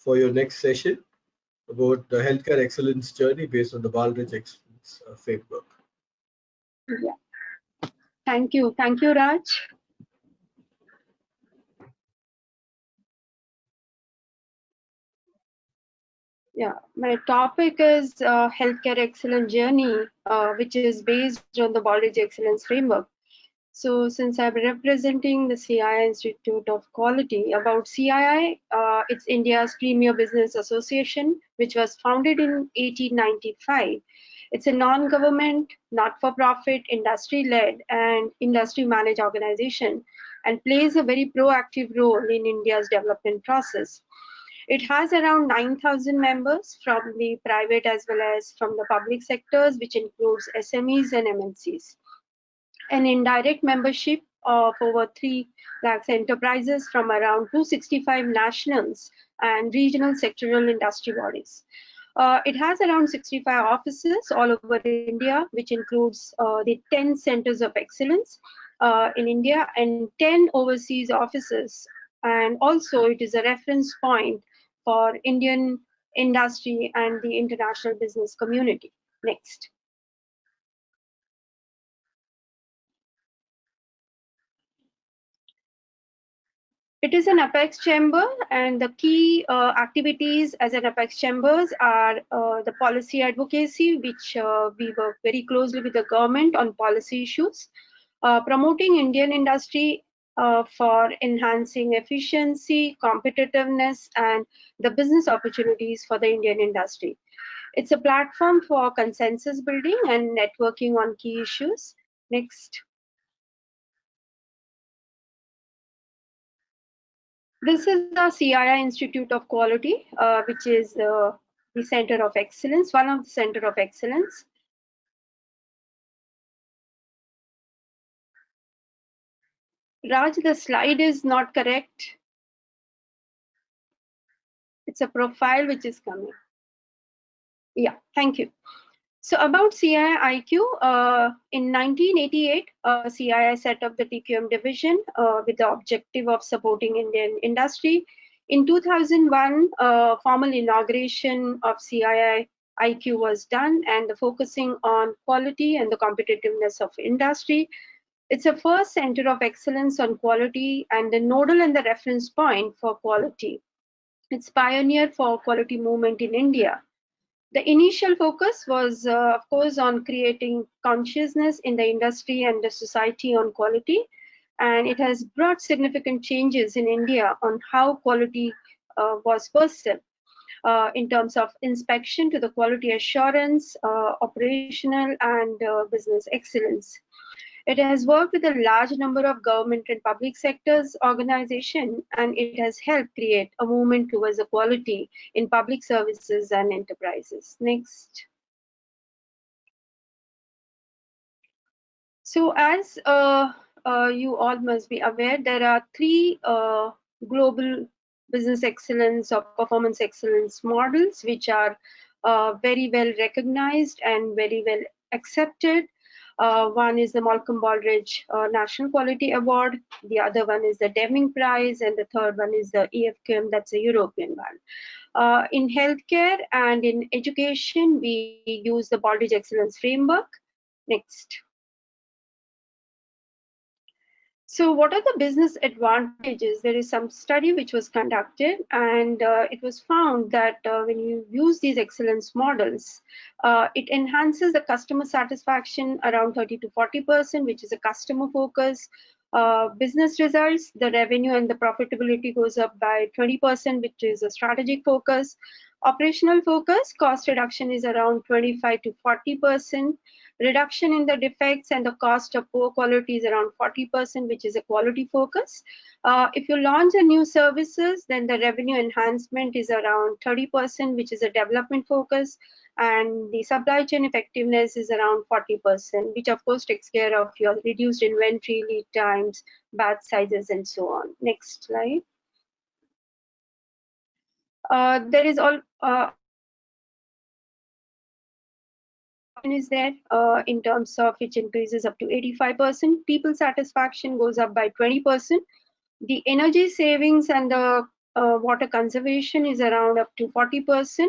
for your next session about the healthcare excellence journey based on the Baldrige Excellence Framework. Yeah. Thank you, Raj. Yeah, my topic is healthcare excellence journey, which is based on the Baldrige Excellence Framework. So since I'm representing the CII Institute of Quality, about CII, it's India's premier business association, which was founded in 1895. It's a non-government, not-for-profit, industry-led and industry-managed organization and plays a very proactive role in India's development process. It has around 9,000 members from the private as well as from the public sectors, which includes SMEs and MNCs. An indirect membership of over 3 lakhs enterprises from around 265 nationals and regional sectoral industry bodies. It has around 65 offices all over India, which includes the 10 centers of excellence in India and 10 overseas offices. And also it is a reference point for Indian industry and the international business community. Next. It is an apex chamber, and the key activities as an apex chambers are the policy advocacy, which we work very closely with the government on policy issues, promoting Indian industry for enhancing efficiency, competitiveness, and the business opportunities for the Indian industry. It's a platform for consensus building and networking on key issues. Next. This is the CII Institute of Quality, which is the Center of Excellence, one of the Center of Excellence. Raj, the slide is not correct. It's a profile which is coming. Yeah, thank you. So about CIIQ, in 1988, CII set up the TQM division with the objective of supporting Indian industry. In 2001, formal inauguration of CIIQ was done and the focusing on quality and the competitiveness of industry. It's a first center of excellence on quality and the nodal and the reference point for quality. It's pioneer for quality movement in India. The initial focus was, of course, on creating consciousness in the industry and the society on quality, and it has brought significant changes in India on how quality was perceived in terms of inspection to the quality assurance, operational and business excellence. It has worked with a large number of government and public sectors organizations, and it has helped create a movement towards equality in public services and enterprises. Next. So as you all must be aware, there are 3 global business excellence or performance excellence models, which are very well recognized and very well accepted. One is the Malcolm Baldrige National Quality Award, the other one is the Deming Prize, and the third one is the EFQM, that's a European one. In healthcare and in education, we use the Baldrige Excellence Framework. Next. So what are the business advantages? There is some study which was conducted, and it was found that when you use these excellence models, it enhances the customer satisfaction around 30 to 40%, which is a customer focus. Business results, the revenue and the profitability goes up by 20%, which is a strategic focus. Operational focus, cost reduction is around 25 to 40%. Reduction in the defects and the cost of poor quality is around 40%, which is a quality focus. If you launch a new services, then the revenue enhancement is around 30%, which is a development focus. And the supply chain effectiveness is around 40%, which of course takes care of your reduced inventory, lead times, batch sizes, and so on. Next slide. There is all is there in terms of which increases up to 85%. People satisfaction goes up by 20%. The energy savings and the water conservation is around up to 40%,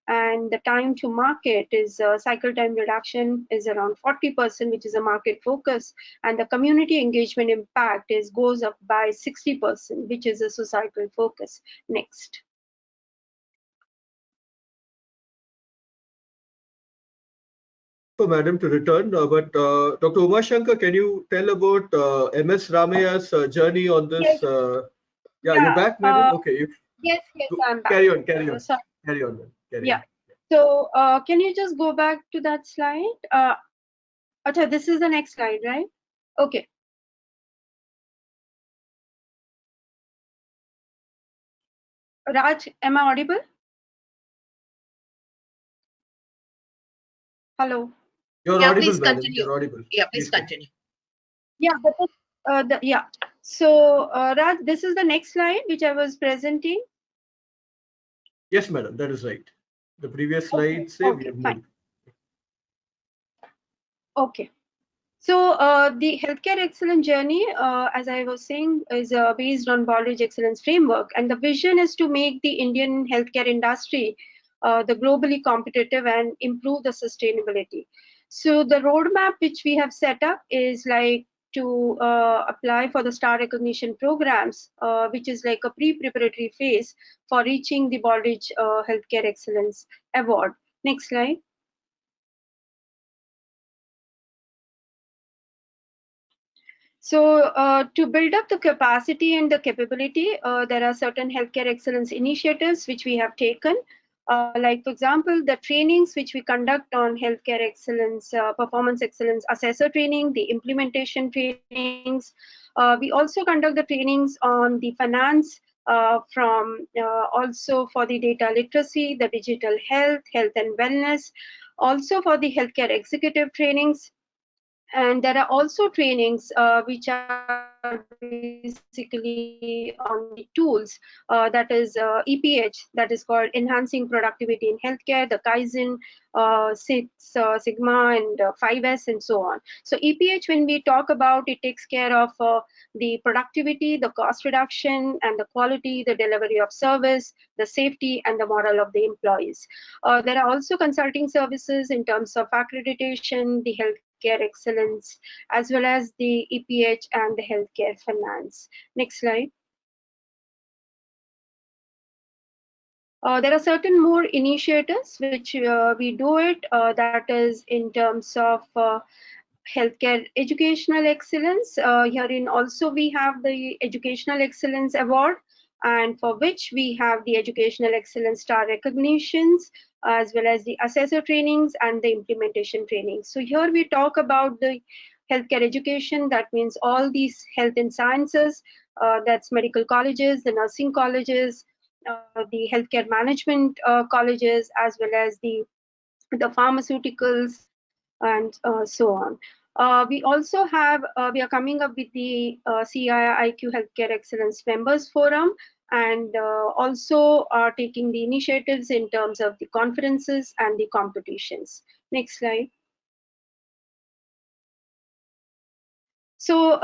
and the time to market is cycle time reduction is around 40%, which is a market focus, and the community engagement impact goes up by 60%, which is a societal focus. Next. For Madam to return, but Dr. Umashankar, can you tell about MS Ramaya's journey on this? Yes. Yeah, you Yeah. back, Madam? Okay. Yes, I'm back. Carry on, carry on. Sorry. Carry on, man. Carry Yeah. on. So can you just go back to that slide? Acha, this is the next slide, right? Okay. Raj, am I audible? Hello. You're Yeah, audible, please madam. continue. You're audible. Yeah, please Please go. continue. Yeah, but yeah. So Raj, this is the next slide which I was presenting. Yes, madam. That is right. The previous Okay. slide say we Okay, have fine. moved. Okay. So the healthcare excellence journey, as I was saying, is based on Baldrige Excellence Framework, and the vision is to make the Indian healthcare industry the globally competitive and improve the sustainability. So the roadmap which we have set up is like to apply for the star recognition programs, which is like a pre-preparatory phase for reaching the Baldrige Healthcare Excellence Award. Next slide. So to build up the capacity and the capability, there are certain healthcare excellence initiatives which we have taken. Like, for example, the trainings which we conduct on healthcare excellence, performance excellence assessor training, the implementation trainings. We also conduct the trainings on the finance, also for the data literacy, the digital health, health and wellness, also for the healthcare executive trainings. And there are also trainings which are basically on the tools, that is EPH, that is called Enhancing Productivity in Healthcare, the Kaizen, Six Sigma, and 5S, and so on. So EPH, when we talk about, it takes care of the productivity, the cost reduction, and the quality, the delivery of service, the safety, and the morale of the employees. There are also consulting services in terms of accreditation, the healthcare excellence, as well as the EPH and the healthcare finance. Next slide. There are certain more initiatives which we do it, that is in terms of healthcare educational excellence. Herein also we have the Educational Excellence Award, and for which we have the Educational Excellence Star recognitions, as well as the assessor trainings and the implementation trainings. So here we talk about the healthcare education, that means all these health and sciences, that's medical colleges, the nursing colleges, the healthcare management colleges, as well as the pharmaceuticals, and so on. We also have, we are coming up with the CIIQ Healthcare Excellence Members Forum, and also are taking the initiatives in terms of the conferences and the competitions. Next slide. So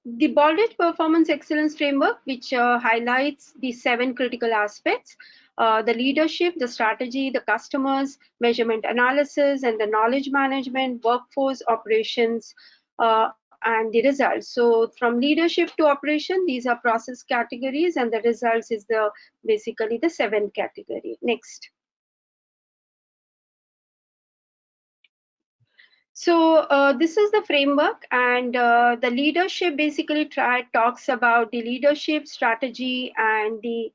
the Baldrige Performance Excellence Framework, which highlights the 7 critical aspects: the leadership, the strategy, the customers, measurement analysis, and the knowledge management, workforce, operations, and the results. So from leadership to operation, these are process categories, and the results is the basically the 7th category. Next. So this is the framework, and the leadership basically talks about the leadership strategy and the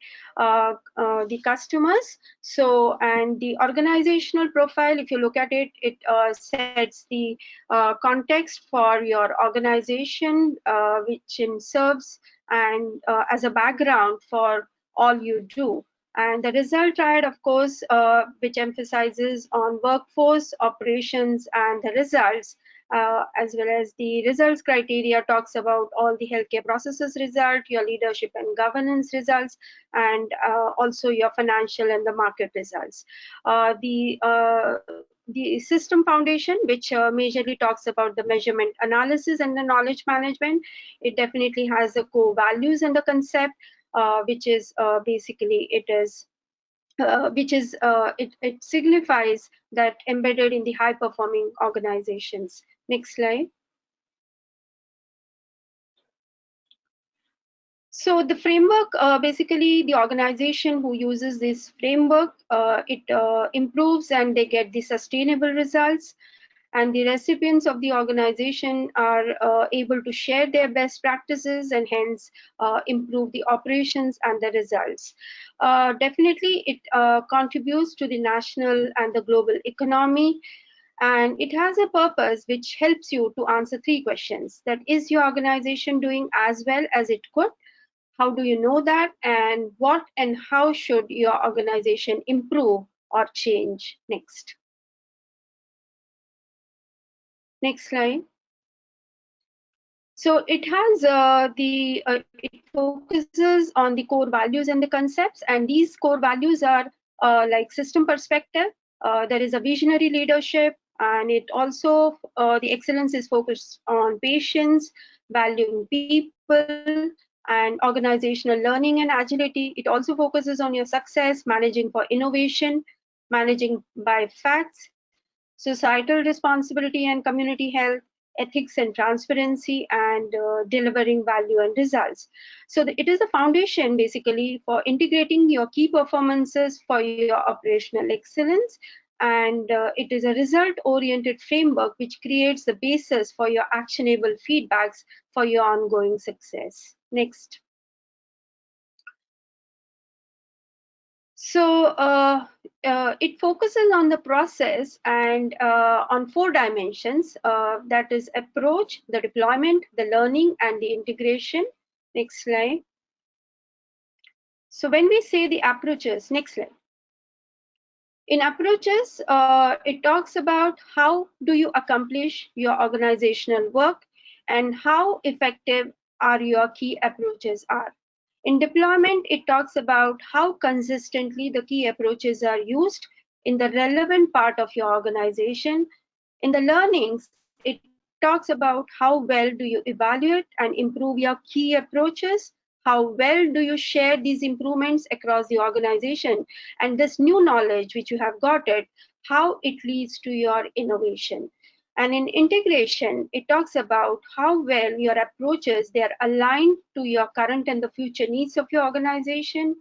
customers. So, and the organizational profile, if you look at it, it sets the context for your organization, which serves and as a background for all you do. And the result triad, of course, which emphasizes on workforce, operations, and the results, as well as the results criteria talks about all the healthcare processes result, your leadership and governance results, and also your financial and the market results. The system foundation, which majorly talks about the measurement analysis and the knowledge management, it definitely has the core values and the concept. which is basically it signifies that embedded in the high performing organizations. Next slide. So the framework, basically the organization who uses this framework, it improves and they get the sustainable results, and the recipients of the organization are able to share their best practices and hence improve the operations and the results. Definitely it contributes to the national and the global economy, and it has a purpose which helps you to answer 3 questions. That is your organization doing as well as it could? How do you know that? And what and how should your organization improve or change? Next. Next slide. So it has it focuses on the core values and the concepts, and these core values are like system perspective. There is a visionary leadership, and it also the excellence is focused on patients, valuing people, and organizational learning and agility. It also focuses on your success, managing for innovation, managing by facts, societal responsibility and community health, ethics and transparency, and delivering value and results. So it is a foundation basically for integrating your key performances for your operational excellence, and it is a result-oriented framework which creates the basis for your actionable feedbacks for your ongoing success. Next. So it focuses on the process and on 4 dimensions, that is approach, the deployment, the learning, and the integration. Next slide. So when we say the approaches, next slide. In approaches, it talks about how do you accomplish your organizational work and how effective are your key approaches are. In deployment, it talks about how consistently the key approaches are used in the relevant part of your organization. In the learnings, it talks about how well do you evaluate and improve your key approaches, how well do you share these improvements across the organization, and this new knowledge which you have got it, how it leads to your innovation. And in integration, it talks about how well your approaches, they are aligned to your current and the future needs of your organization.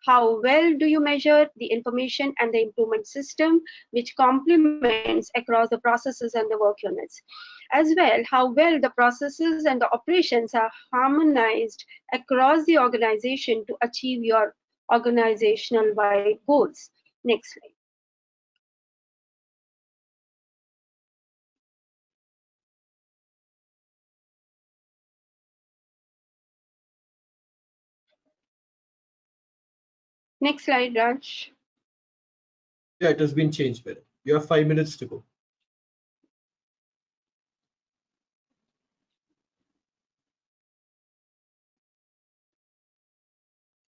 How well do you measure the information and the improvement system, which complements across the processes and the work units. As well, how well the processes and the operations are harmonized across the organization to achieve your organizational-wide goals. Next slide. Next slide, Raj. Yeah, it has been changed, madam. You have 5 minutes to go.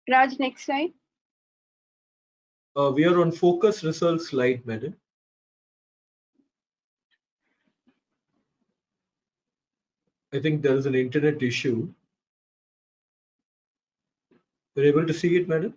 Raj, next slide. We are on focus results slide, madam. I think there is an internet issue. You're able to see it, madam?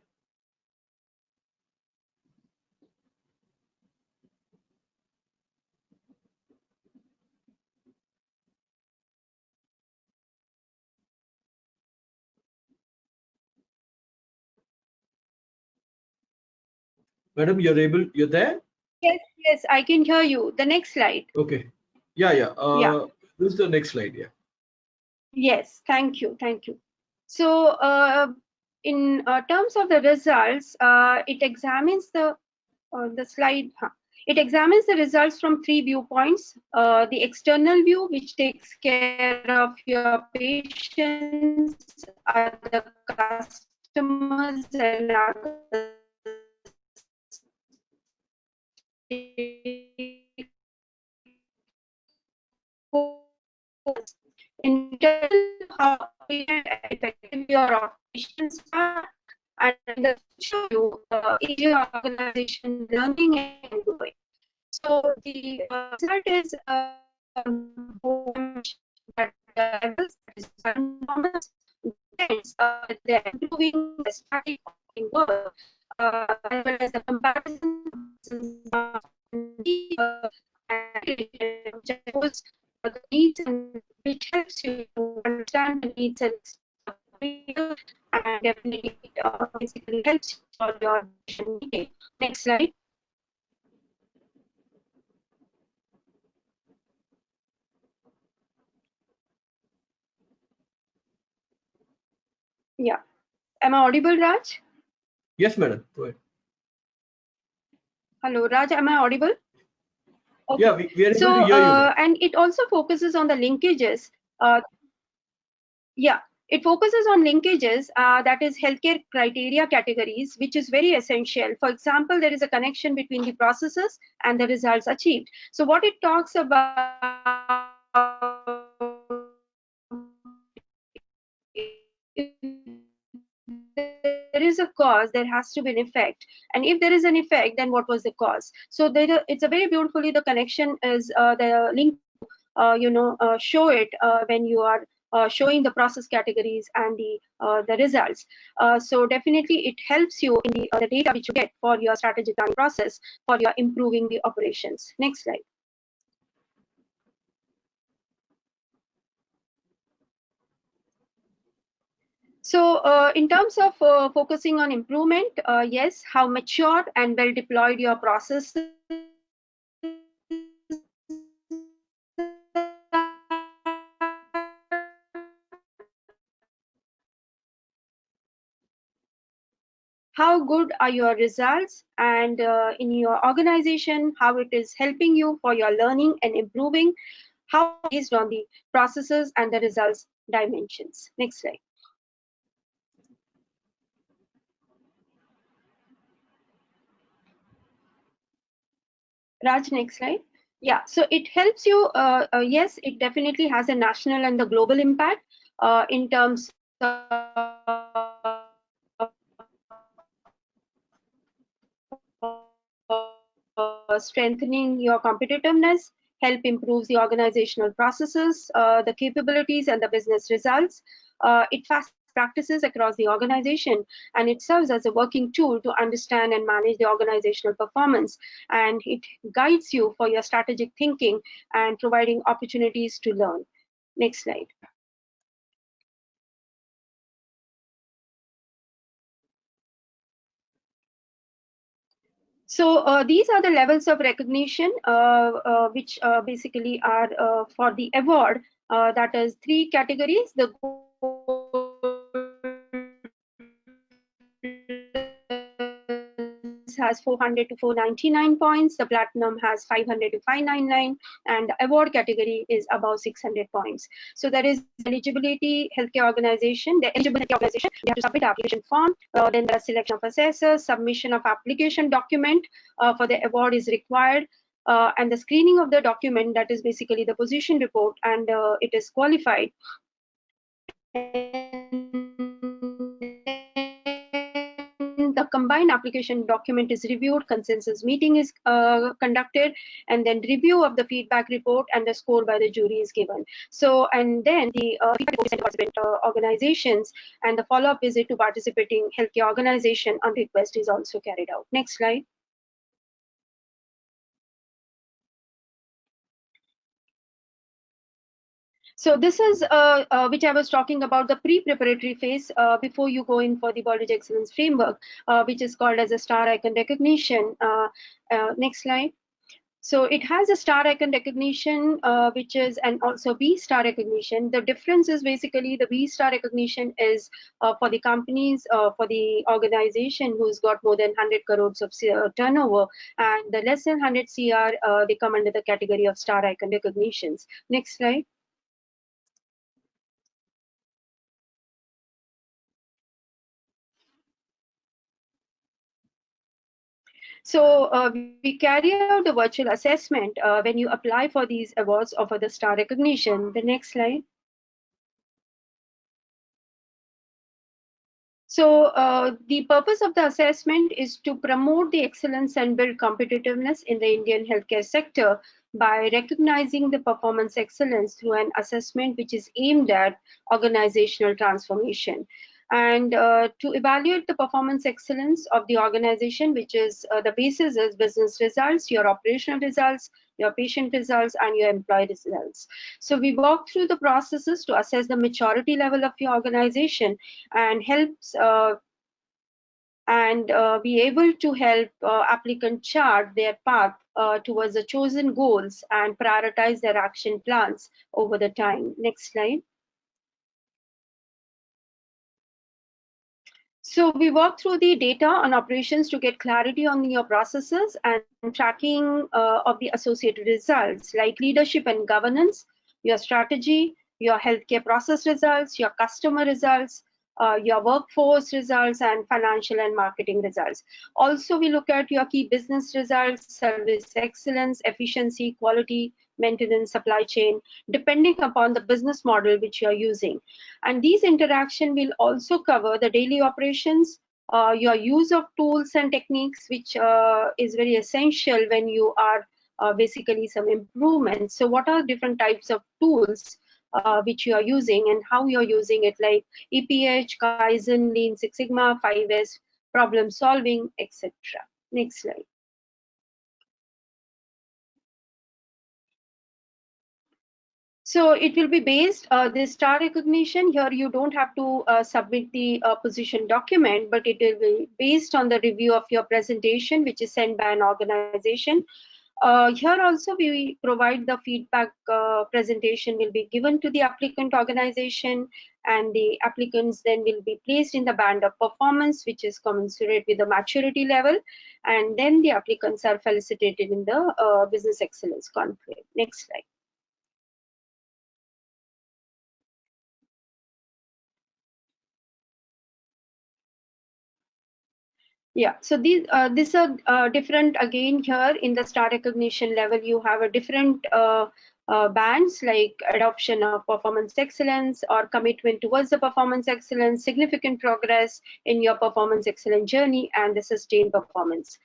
Madam, you're there? Yes, I can hear you. The next slide. Okay. Yeah. This is the next slide, yeah. Yes, thank you. So in terms of the results, it examines the slide. It examines the results from 3 viewpoints. The external view, which takes care of your patients, other customers, and other in terms of how effective your operations are, and the future view is your organization learning and growing. So the result is that they're improving the static operating work, as well as the comparison which shows the needs and which helps you to understand the needs and and definitely basically helps for your decision making. Next slide. Yeah. Am I audible, Raj? Yes, madam. Go ahead. Hello, Raj. Am I audible? Okay. Yeah, we are able to hear you. And it also focuses on the linkages. Yeah, it focuses on linkages, that is healthcare criteria categories, which is very essential. For example, there is a connection between the processes and the results achieved. So what it talks about, if there is a cause, there has to be an effect, and if there is an effect, then what was the cause? So it's a very beautifully, the connection is the link, show it when you are showing the process categories and the results. So definitely it helps you in the data which you get for your strategic planning process, for your improving the operations. Next slide. So in terms of focusing on improvement, yes, how mature and well deployed your processes, how good are your results, and in your organization, how it is helping you for your learning and improving, how based on the processes and the results dimensions. Next slide. Raj, next slide. Yeah, so it helps you, yes, it definitely has a national and the global impact in terms of strengthening your competitiveness, help improves the organizational processes, the capabilities and the business results. It fast practices across the organization, and it serves as a working tool to understand and manage the organizational performance, and it guides you for your strategic thinking and providing opportunities to learn. Next slide. So these are the levels of recognition which basically are for the award, that is 3 categories. The has 400 to 499 points, the platinum has 500 to 599, and the award category is above 600 points. So there is eligibility healthcare organization, the eligible healthcare organization, they have to submit application form, then the selection of assessors, submission of application document for the award is required, and the screening of the document, that is basically the position report, and it is qualified. The combined application document is reviewed, consensus meeting is conducted, and then review of the feedback report and the score by the jury is given. So, and then the feedback report is sent to participant organizations, and the follow-up visit to participating healthcare organization on request is also carried out. Next slide. So this is which I was talking about, the pre-preparatory phase before you go in for the Baldrige Excellence Framework, which is called as a star icon recognition. Next slide. So it has a star icon recognition, which is, and also B star recognition. The difference is basically the B star recognition is for the companies, for the organization who's got more than 100 crores of turnover, and the less than 100 CR, they come under the category of star icon recognitions. Next slide. So we carry out a virtual assessment when you apply for these awards or for the star recognition. The next slide. So the purpose of the assessment is to promote the excellence and build competitiveness in the Indian healthcare sector by recognizing the performance excellence through an assessment which is aimed at organizational transformation. And to evaluate the performance excellence of the organization, which is the basis is business results, your operational results, your patient results, and your employee results. So we walk through the processes to assess the maturity level of your organization and helps be able to help applicant chart their path towards the chosen goals and prioritize their action plans over the time. Next slide. So we walk through the data on operations to get clarity on your processes and tracking of the associated results like leadership and governance, your strategy, your healthcare process results, your customer results, your workforce results, and financial and marketing results. Also, we look at your key business results, service excellence, efficiency, quality, maintenance, supply chain, depending upon the business model which you are using. And these interaction will also cover the daily operations, your use of tools and techniques, which is very essential when you are basically some improvements. So what are different types of tools which you are using and how you're using it, like EPH, Kaizen, Lean Six Sigma, 5S, problem solving, etc. Next slide. So it will be based, this star recognition here, you don't have to submit the position document, but it will be based on the review of your presentation, which is sent by an organization. Here also we provide the feedback presentation will be given to the applicant organization, and the applicants then will be placed in the band of performance, which is commensurate with the maturity level, and then the applicants are felicitated in the business excellence conclave. Next slide. Yeah, so these are different again here in the star recognition level. You have a different bands like adoption of performance excellence or commitment towards the performance excellence, significant progress in your performance excellence journey, and the sustained performance.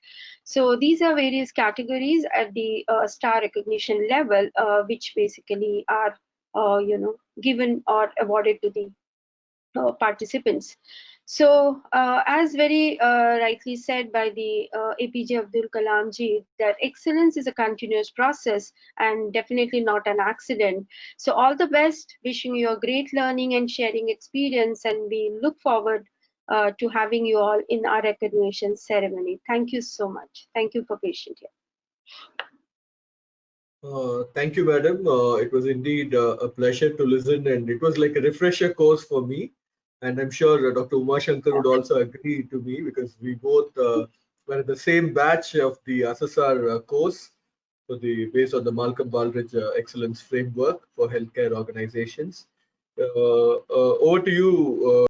So these are various categories at the star recognition level, which basically are given or awarded to the participants. So as very rightly said by the APJ Abdul Kalam ji, that excellence is a continuous process and definitely not an accident. So all the best, wishing you a great learning and sharing experience, and we look forward to having you all in our recognition ceremony. Thank you so much. Thank you for patient here. Thank you, madam. It was indeed a pleasure to listen, and it was like a refresher course for me. And I'm sure Dr. Umashankar would also agree to me, because we both were in the same batch of the SSR course based on the Malcolm Baldrige Excellence Framework for Healthcare Organizations. Over to you.